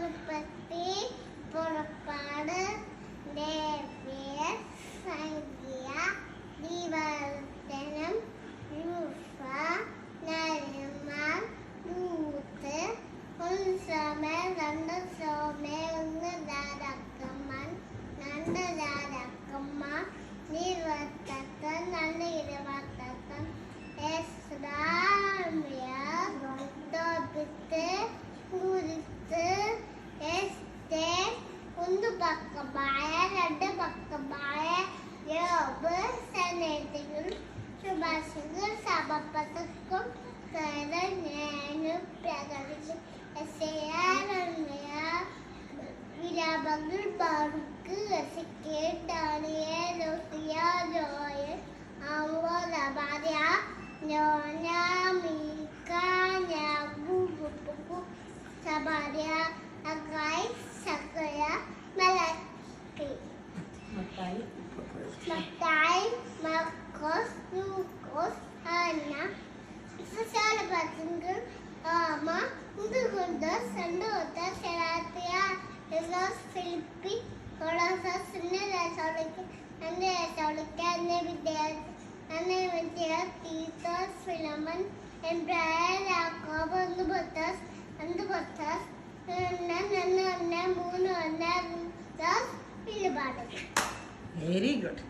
ഉൽപ്പത്തി, പുറപ്പാട്, ലേവ്യ, സംഖ്യ, ദിവാവർത്തനം, യൂഫ, നഹമ്യാൻ, രൂത്ത്, 1 ശമൂവേൽ, 2 ശമൂവേൽ, 1 രാജാക്കന്മാർ, 2 രാജാക്കന്മാർ, നിവർത്തനം, 2 ഇരുപത്തക്കം, എസ്രാ, തോബിത്ത്, രൂത്ത്, എസ്ഥേർ, 1 പക്കമായ, 2 പക്കമായ, യോബ്, സനേതികൾ, ശുഭാഷികൾ, സഭാപതക്കും, പ്രകടിച്ചു, വിലാപങ്ങൾ, ബാറുക്ക്, എസെക്കിയേൽ, ദാനിയേൽ, ഹോശിയ, ജോയേൽ, ആമോസ്, സബാദ്യ, യോന, മീഖ, നെബൂഖദ്നേസർ, സബാദ്യ, ഹഗ്ഗായി, സഖറിയ, മലാക്കി, മത്തായി, മാർക്കോസ്, ലൂക്കോസ്, ഹന്ന, സകലപത്രങ്ങൾ, ആമ, ഉദുഗുണ്ടോസ്, സണ്ടോത്തർ, ശെലാത്യ, എലോസ്, ഫിലിപ്പി, കൊളോസസ്, തെസ്സലോനിക്ക, തീത്തോസ്, ഫിലോമോൻ, എബ്രായർ, യാക്കോബ്, 1 പത്രോസ്, 2 പത്രോസ്, 1 3 വെളിപാട്. Very good.